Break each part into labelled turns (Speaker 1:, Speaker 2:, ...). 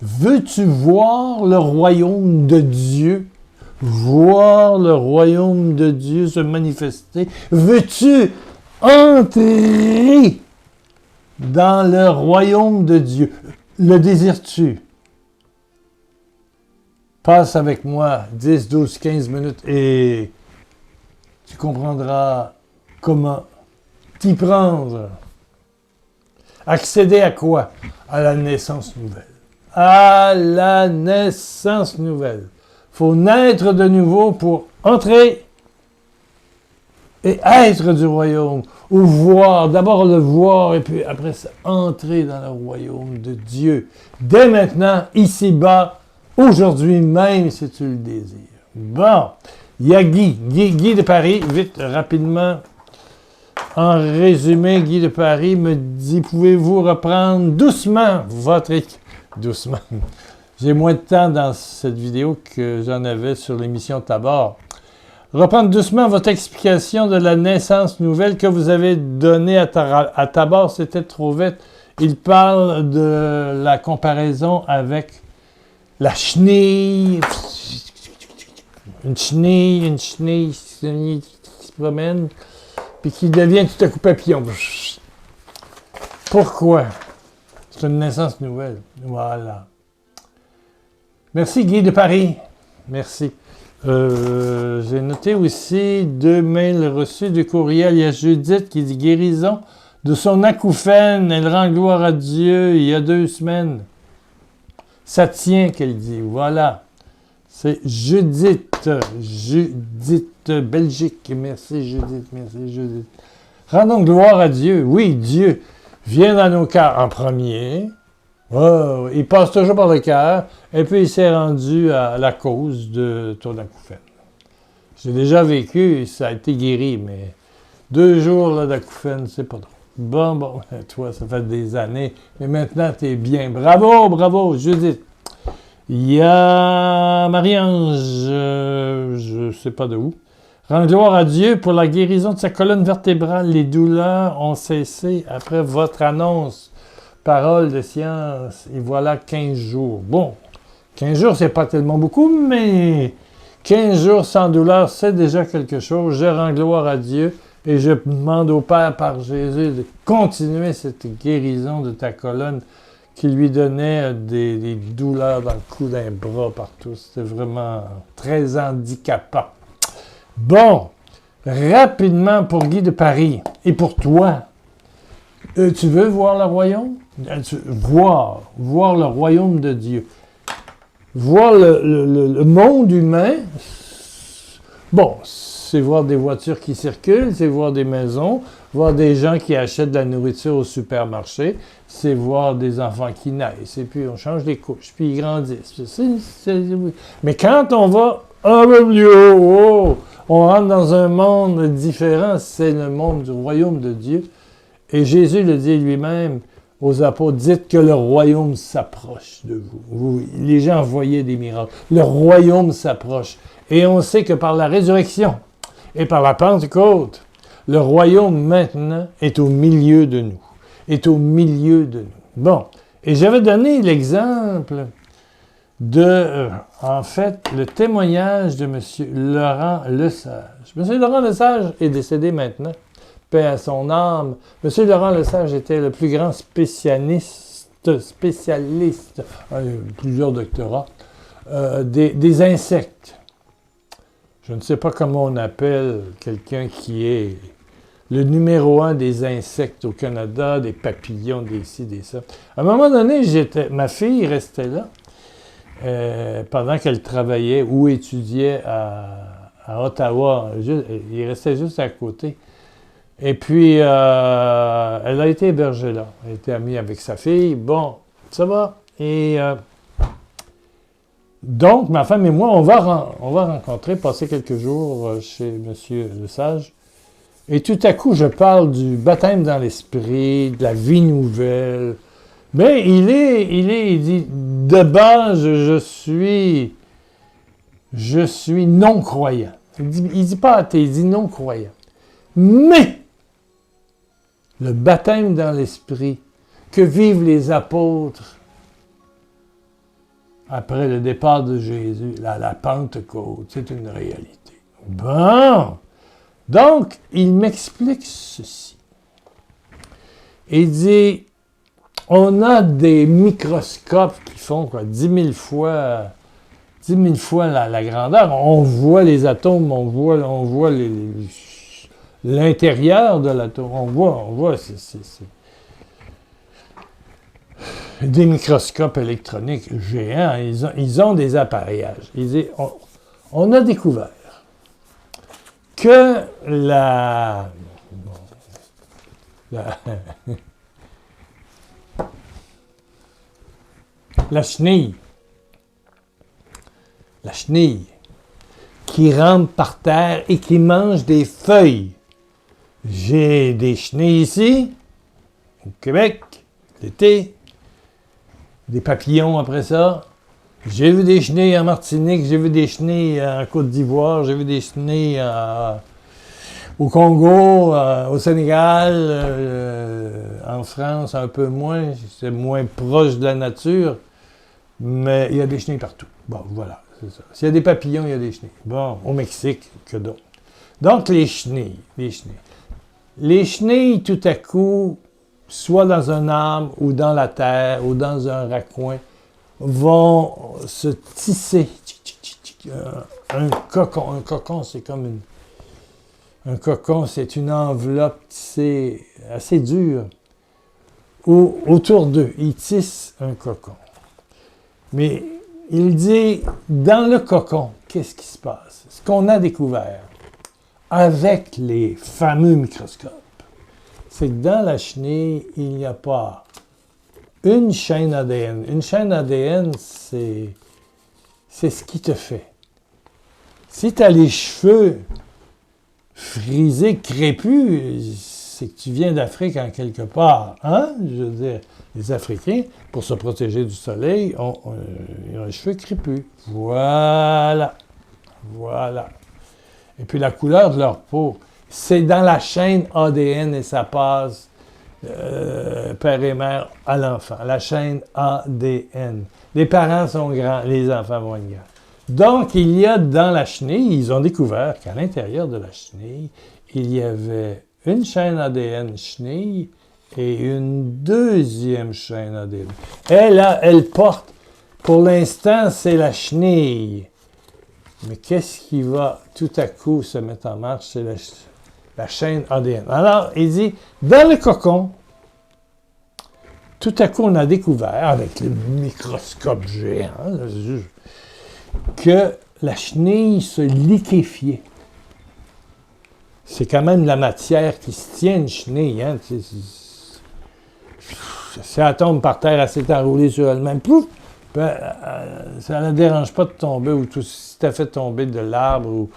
Speaker 1: Veux-tu voir le royaume de Dieu? Voir le royaume de Dieu se manifester? Veux-tu entrer dans le royaume de Dieu? Le désires-tu? Passe avec moi 10, 12, 15 minutes et tu comprendras comment t'y prendre. Accéder à quoi? À la naissance nouvelle. À la naissance nouvelle. Il faut naître de nouveau pour entrer et être du royaume. Ou voir, d'abord le voir et puis après ça, entrer dans le royaume de Dieu. Dès maintenant, ici-bas, aujourd'hui même, si tu le désires. Bon, il y a Guy de Paris, vite, rapidement. En résumé, Guy de Paris me dit, pouvez-vous reprendre doucement votre équipe? Doucement. J'ai moins de temps dans cette vidéo que j'en avais sur l'émission Tabor. Reprendre doucement votre explication de la naissance nouvelle que vous avez donnée à Tabor, c'était trop vite. Il parle de la comparaison avec la chenille. Une chenille qui se promène, puis qui devient tout à coup papillon. Pourquoi? C'est une naissance nouvelle. Voilà. Merci Guy de Paris. Merci. J'ai noté aussi 2 mails reçus du courriel. Il y a Judith qui dit guérison de son acouphène. Elle rend gloire à Dieu il y a 2 semaines. Ça tient qu'elle dit. Voilà. C'est Judith. Judith, Belgique. Merci Judith. Merci Judith. Rendons gloire à Dieu. Oui, Dieu vient dans nos cœurs en premier. Oh, il passe toujours par le cœur. Et puis, il s'est rendu à la cause de ton acouphène. J'ai déjà vécu, ça a été guéri, mais 2 jours là, d'acouphène, c'est pas drôle. Bon, toi, ça fait des années, mais maintenant, tu es bien. Bravo, Judith. Il y a Marie-Ange, je ne sais pas de où. Rends gloire à Dieu pour la guérison de sa colonne vertébrale. Les douleurs ont cessé après votre annonce. Parole de science. Et voilà 15 jours. Bon, 15 jours, c'est pas tellement beaucoup, mais 15 jours sans douleur, c'est déjà quelque chose. Je rends gloire à Dieu et je demande au Père par Jésus de continuer cette guérison de ta colonne qui lui donnait des douleurs dans le cou, dans les bras, partout. C'était vraiment très handicapant. Bon, rapidement pour Guy de Paris et pour toi. Tu veux voir le royaume? Voir le royaume de Dieu. Voir le monde humain, bon, c'est voir des voitures qui circulent, c'est voir des maisons, voir des gens qui achètent de la nourriture au supermarché, c'est voir des enfants qui naissent, et puis on change les couches, puis ils grandissent. Mais quand on va un peu plus haut, on rentre dans un monde différent, c'est le monde du royaume de Dieu. Et Jésus le dit lui-même aux apôtres, dites que le royaume s'approche de vous. Les gens voyaient des miracles. Le royaume s'approche. Et on sait que par la résurrection et par la Pentecôte, le royaume maintenant est au milieu de nous. Est au milieu de nous. Bon, et j'avais donné l'exemple de, en fait, le témoignage de M. Laurent Lesage. M. Laurent Lesage est décédé maintenant. Paix à son âme. M. Laurent Lesage était le plus grand spécialiste, plusieurs doctorats, des insectes. Je ne sais pas comment on appelle quelqu'un qui est le numéro 1 des insectes au Canada, des papillons, des ci, des ça. À un moment donné, ma fille restait là pendant qu'elle travaillait ou étudiait à Ottawa. Il restait juste à côté. Et puis, elle a été hébergée là. Elle était amie avec sa fille. Bon, ça va. Et donc, ma femme et moi, on va rencontrer, passer quelques jours chez M. Lesage. Et tout à coup, je parle du baptême dans l'esprit, de la vie nouvelle. Mais il dit, de base, je suis non-croyant. Il dit pas athée, il dit non-croyant. Mais le baptême dans l'esprit que vivent les apôtres, après le départ de Jésus, la Pentecôte, c'est une réalité. Bon! Donc, il m'explique ceci. Il dit, on a des microscopes qui font quoi, 10 000 fois la grandeur. On voit les atomes, on voit l'intérieur de l'atome. On voit, c'est des microscopes électroniques géants. Ils ont des appareillages. Ils disent, on a découvert que la chenille qui rampe par terre et qui mange des feuilles. J'ai des chenilles ici, au Québec, l'été, des papillons après ça. J'ai vu des chenilles en Martinique, j'ai vu des chenilles en Côte d'Ivoire, j'ai vu des chenilles au Congo, au Sénégal, en France un peu moins, c'est moins proche de la nature, mais il y a des chenilles partout. Bon, voilà, c'est ça. S'il y a des papillons, il y a des chenilles. Bon, au Mexique, que d'autres. Donc, les chenilles. Les chenilles, tout à coup, soit dans un arbre, ou dans la terre, ou dans un raccoin, vont se tisser un cocon. Un cocon, c'est comme un cocon, c'est une enveloppe tissée assez dure. Autour d'eux, ils tissent un cocon. Mais il dit, dans le cocon, qu'est-ce qui se passe? Ce qu'on a découvert avec les fameux microscopes, c'est que dans la chenille, il n'y a pas une chaîne ADN. Une chaîne ADN, c'est ce qui te fait. Si tu as les cheveux frisés, crépus, c'est que tu viens d'Afrique en quelque part. Hein? Je veux dire, les Africains, pour se protéger du soleil, ils ont les cheveux crépus. Voilà. Et puis la couleur de leur peau, c'est dans la chaîne ADN et ça passe père et mère à l'enfant. La chaîne ADN. Les parents sont grands, les enfants vont être grands. Donc, il y a dans la chenille, ils ont découvert qu'à l'intérieur de la chenille, il y avait une chaîne ADN chenille et une deuxième chaîne ADN. Elle porte, pour l'instant, c'est la chenille. Mais qu'est-ce qui va tout à coup se mettre en marche? C'est la chaîne ADN. Alors, il dit, dans le cocon, tout à coup, on a découvert, avec le microscope géant, que la chenille se liquéfiait. C'est quand même la matière qui se tient, une chenille. Hein? Si elle tombe par terre, elle s'est enroulée sur elle-même. Pouf! Ça ne la dérange pas de tomber, ou si tu as fait tomber de l'arbre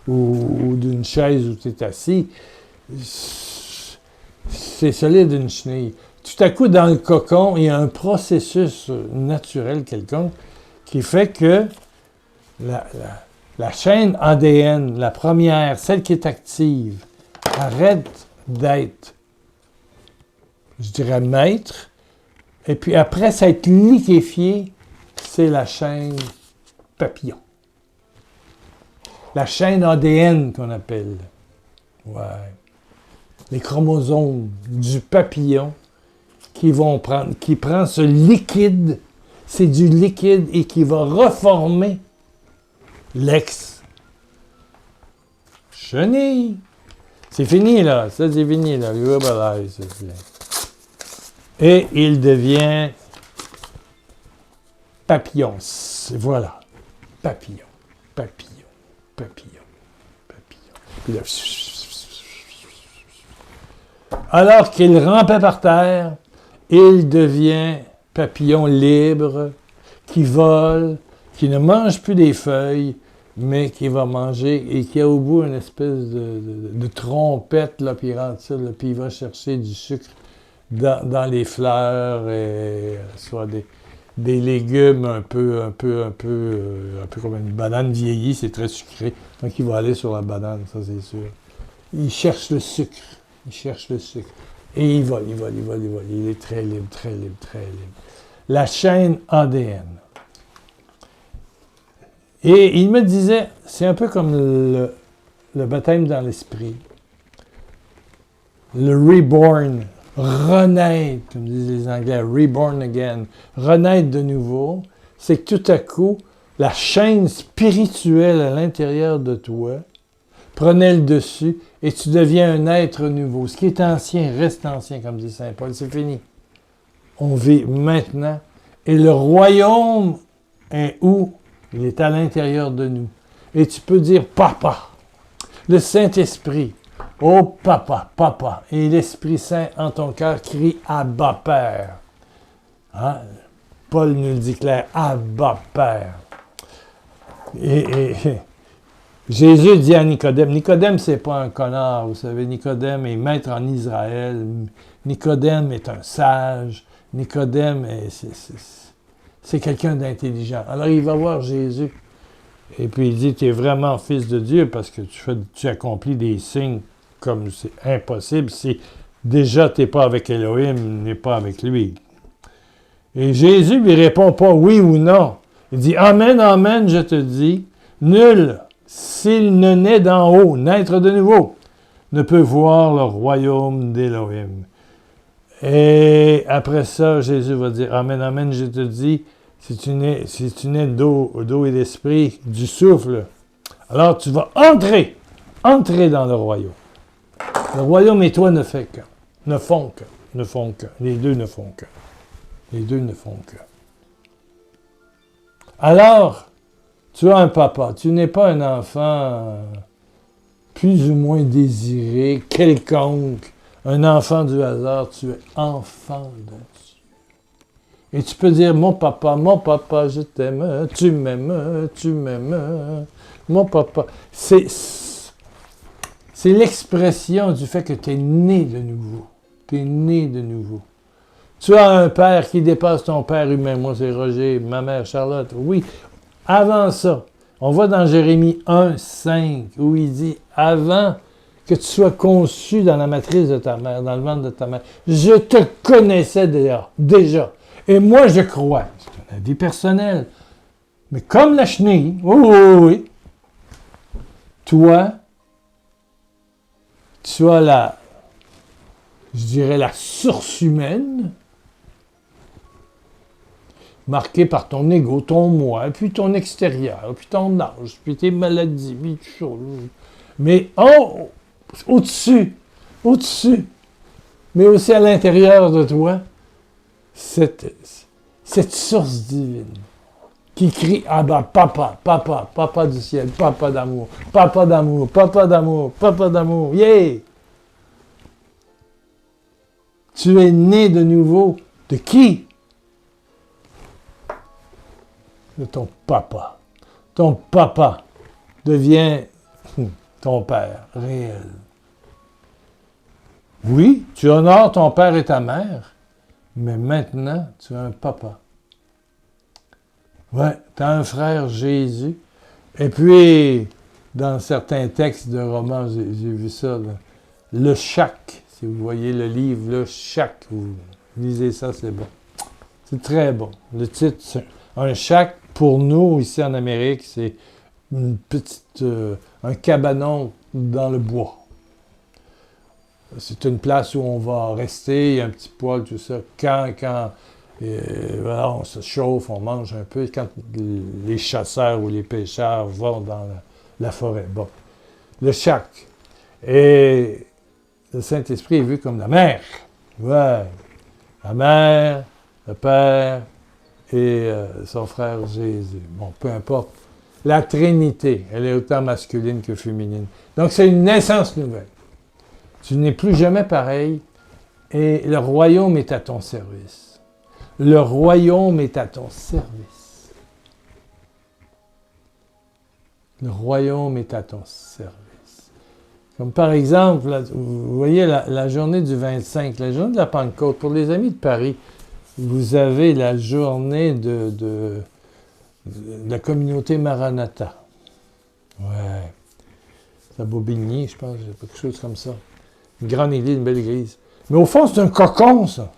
Speaker 1: ou d'une chaise où tu es assis. C'est solide, une chenille. Tout à coup, dans le cocon, il y a un processus naturel quelconque qui fait que la chaîne ADN, la première, celle qui est active, arrête d'être, je dirais, maître, et puis après s'être liquéfiée, c'est la chaîne papillon. La chaîne ADN qu'on appelle. Ouais. Les chromosomes du papillon qui prend ce liquide, c'est du liquide et qui va reformer l'ex-chenille. C'est fini, là. Ça, c'est fini, là. Et il devient papillon. Voilà. Papillon. Puis là, alors qu'il rampait par terre, il devient papillon libre, qui vole, qui ne mange plus des feuilles, mais qui va manger et qui a au bout une espèce de trompette, là, puis il rentre ça, là, puis il va chercher du sucre dans les fleurs, et soit des légumes un peu comme une banane vieillie, c'est très sucré. Donc il va aller sur la banane, ça c'est sûr. Il cherche le sucre. Et il vole. Il est très libre. La chaîne ADN. Et il me disait, c'est un peu comme le baptême dans l'esprit. Le reborn, renaître, comme disent les Anglais, reborn again, renaître de nouveau, c'est que tout à coup, la chaîne spirituelle à l'intérieur de toi prenait le dessus et tu deviens un être nouveau. Ce qui est ancien reste ancien, comme dit Saint Paul, c'est fini. On vit maintenant. Et le royaume est où? Il est à l'intérieur de nous. Et tu peux dire Papa, le Saint-Esprit. Oh Papa, Papa. Et l'Esprit Saint en ton cœur crie Abba Père. Hein? Paul nous le dit clair, Abba Père. Et Jésus dit à Nicodème, Nicodème, c'est pas un connard, vous savez, Nicodème est maître en Israël, Nicodème est un sage, Nicodème, c'est quelqu'un d'intelligent. Alors il va voir Jésus, et puis il dit, tu es vraiment fils de Dieu parce que tu accomplis des signes comme c'est impossible si déjà tu n'es pas avec Elohim, n'est pas avec lui. Et Jésus lui répond pas oui ou non. Il dit, Amen, Amen, je te dis, nul, s'il ne naît d'en haut, naître de nouveau, ne peut voir le royaume d'Élohim. Et après ça, Jésus va dire, Amen, Amen, je te dis, si tu nais d'eau et d'esprit, du souffle, alors tu vas entrer dans le royaume. Le royaume et toi ne font que. Les deux ne font que. Alors, tu as un papa, tu n'es pas un enfant plus ou moins désiré, quelconque, un enfant du hasard, tu es enfant de Dieu. Et tu peux dire, mon papa, je t'aime, tu m'aimes, mon papa. C'est l'expression du fait que tu es né de nouveau. Tu es né de nouveau. Tu as un père qui dépasse ton père humain. Moi, c'est Roger, ma mère Charlotte. Oui, avant ça, on va dans Jérémie 1, 5, où il dit, avant que tu sois conçu dans la matrice de ta mère, dans le ventre de ta mère, je te connaissais déjà. Et moi, je crois. C'est un avis personnel. Mais comme la chenille, oui. Toi, tu as la source humaine, marquée par ton ego, ton moi, puis ton extérieur, puis ton âge, puis tes maladies, puis tout ça. Mais au-dessus, mais aussi à l'intérieur de toi, cette source divine qui crie « Ah ben, papa du ciel, papa d'amour, yeah! » Tu es né de nouveau. De qui? De ton papa. Ton papa devient ton père réel. Oui, tu honores ton père et ta mère, mais maintenant, tu as un papa. Ouais, tu as un frère Jésus. Et puis, dans certains textes de romans, j'ai vu ça, là, le chac. Si vous voyez le livre, le chac, vous lisez ça, c'est bon. C'est très bon. Le titre, c'est un chac, pour nous, ici en Amérique, c'est un cabanon dans le bois. C'est une place où on va rester, il y a un petit poêle, tout ça. Quand voilà, on se chauffe, on mange un peu, quand les chasseurs ou les pêcheurs vont dans la forêt. Bon, le chac. Et le Saint-Esprit est vu comme la mère. Ouais, la mère, le Père et son frère Jésus. Bon, peu importe. La Trinité, elle est autant masculine que féminine. Donc, c'est une naissance nouvelle. Tu n'es plus jamais pareil et le royaume est à ton service. Le royaume est à ton service. Le royaume est à ton service. Comme par exemple, là, vous voyez la journée du 25, la journée de la Pentecôte. Pour les amis de Paris, vous avez la journée de la communauté Maranatha. Ouais. C'est à Bobigny, je pense, quelque chose comme ça. Une grande église, une belle église. Mais au fond, c'est un cocon, ça.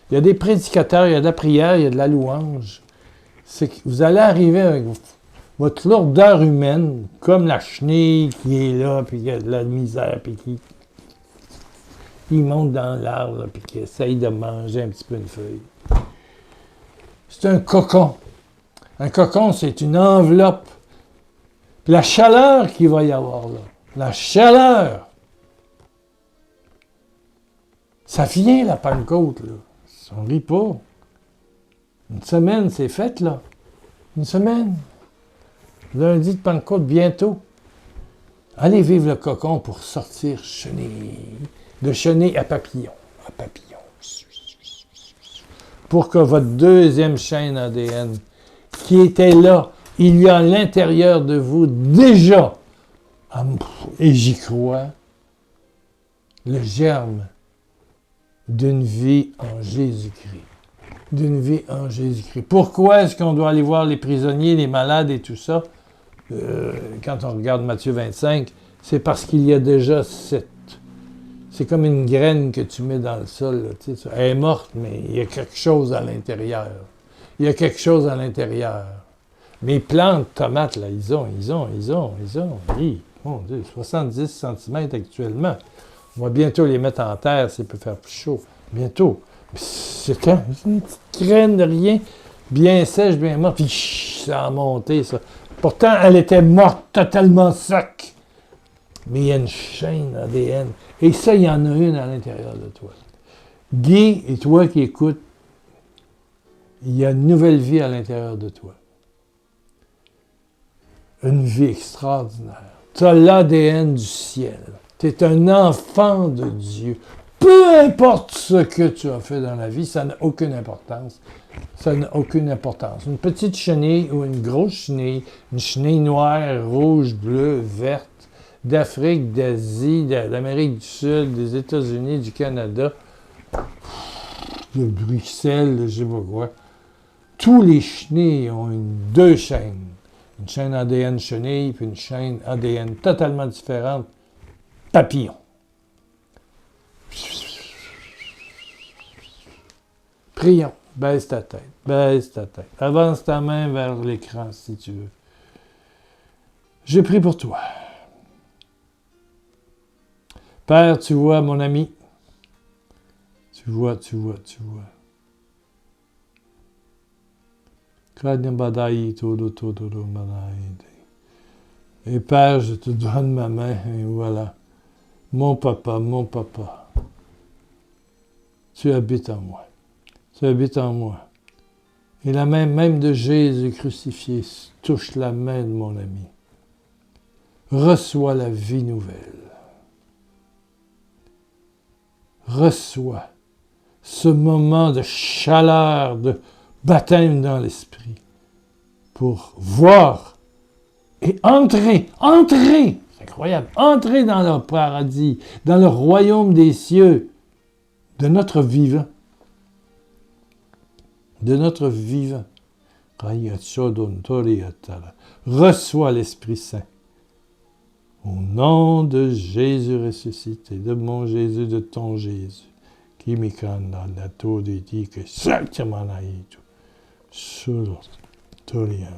Speaker 1: Il y a des prédicateurs, il y a de la prière, il y a de la louange. C'est que vous allez arriver avec votre lourdeur humaine, comme la chenille qui est là, puis qui a de la misère, puis qui monte dans l'arbre, puis qui essaye de manger un petit peu une feuille. C'est un cocon. Un cocon, c'est une enveloppe. Puis la chaleur qu'il va y avoir là, la chaleur, ça vient la Pentecôte, là. On rit pas. Une semaine, c'est fait, là. Une semaine. Lundi de Pentecôte, bientôt. Allez vivre le cocon pour sortir chenille. De chenille à papillon. À papillon. Pour que votre deuxième chaîne ADN, qui était là, il y a à l'intérieur de vous déjà, et j'y crois, le germe d'une vie en Jésus-Christ. D'une vie en Jésus-Christ. Pourquoi est-ce qu'on doit aller voir les prisonniers, les malades et tout ça? Quand on regarde Matthieu 25, c'est parce qu'il y a déjà cette... C'est comme une graine que tu mets dans le sol. Là, tu sais, elle est morte, mais il y a quelque chose à l'intérieur. Il y a quelque chose à l'intérieur. Mes plantes tomates, là, ils ont. Oui, mon Dieu, 70 cm actuellement. On va bientôt les mettre en terre, ça peut faire plus chaud. Bientôt. C'est une petite graine de rien, bien sèche, bien morte, puis ça a monté, ça. Pourtant, elle était morte, totalement sec. Mais il y a une chaîne ADN. Et ça, il y en a une à l'intérieur de toi. Guy, et toi qui écoutes, il y a une nouvelle vie à l'intérieur de toi. Une vie extraordinaire. Tu as l'ADN du ciel. Tu es un enfant de Dieu. Peu importe ce que tu as fait dans la vie, ça n'a aucune importance. Ça n'a aucune importance. Une petite chenille ou une grosse chenille, une chenille noire, rouge, bleue, verte, d'Afrique, d'Asie, d'Amérique du Sud, des États-Unis, du Canada, de Bruxelles, de je sais pas quoi. Tous les chenilles ont deux chaînes. Une chaîne ADN chenille, puis une chaîne ADN totalement différente, papillon. Prions. Baisse ta tête. Baisse ta tête. Avance ta main vers l'écran si tu veux. Je prie pour toi. Père, tu vois, mon ami. Tu vois. Et Père, je te donne ma main, et voilà. Mon papa, tu habites en moi. Tu habites en moi. Et la main même de Jésus crucifié touche la main de mon ami. Reçois la vie nouvelle. Reçois ce moment de chaleur, de baptême dans l'esprit pour voir et entrer, c'est incroyable, entrer dans le paradis, dans le royaume des cieux de notre vivant. De notre vivant. Reçois l'Esprit Saint. Au nom de Jésus ressuscité, de mon Jésus, de ton Jésus, qui m'ikanda la tour de dit que Saktamanaïtu, sur Torianda.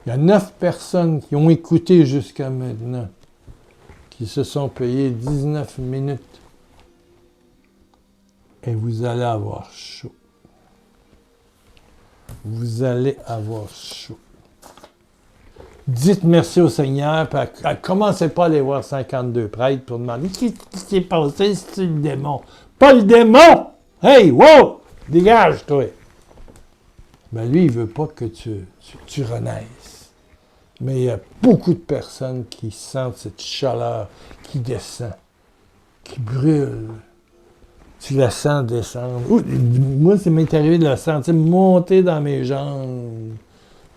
Speaker 1: Il y a 9 personnes qui ont écouté jusqu'à maintenant, qui se sont payées 19 minutes. Et vous allez avoir chaud. Vous allez avoir chaud. Dites merci au Seigneur, puis commencez pas à aller voir 52 prêtres pour demander qu'est-ce qui s'est passé, c'est le démon. Pas le démon! Hey, wow! Dégage, toi! Ben lui, il veut pas que tu renaisses. Mais il y a beaucoup de personnes qui sentent cette chaleur qui descend, qui brûle. Tu la sens descendre. Moi, ça m'est arrivé de la sentir monter dans mes jambes,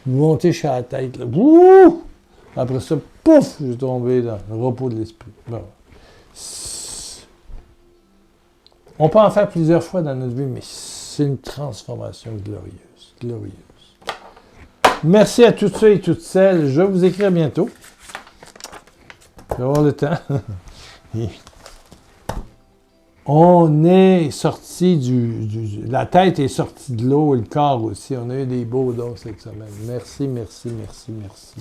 Speaker 1: monter sur la tête. Là. Ouh! Après ça, pouf, je suis tombé dans le repos de l'esprit. Bon. On peut en faire plusieurs fois dans notre vie, mais c'est une transformation glorieuse. Glorieuse. Merci à tous ceux et toutes celles. Je vais vous écrire bientôt. Je vais avoir le temps. On est sorti la tête est sortie de l'eau et le corps aussi. On a eu des beaux dons cette semaine. Merci, merci, merci, merci.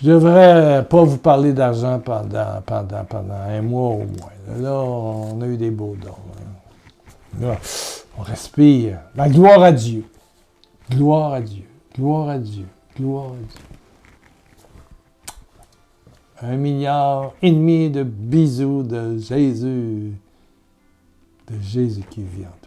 Speaker 1: Je devrais pas vous parler d'argent pendant un mois au moins. Là, on a eu des beaux dons. Là, on respire. La gloire à Dieu. Gloire à Dieu. Gloire à Dieu. Gloire à Dieu. 1,5 milliard de bisous de Jésus qui vit en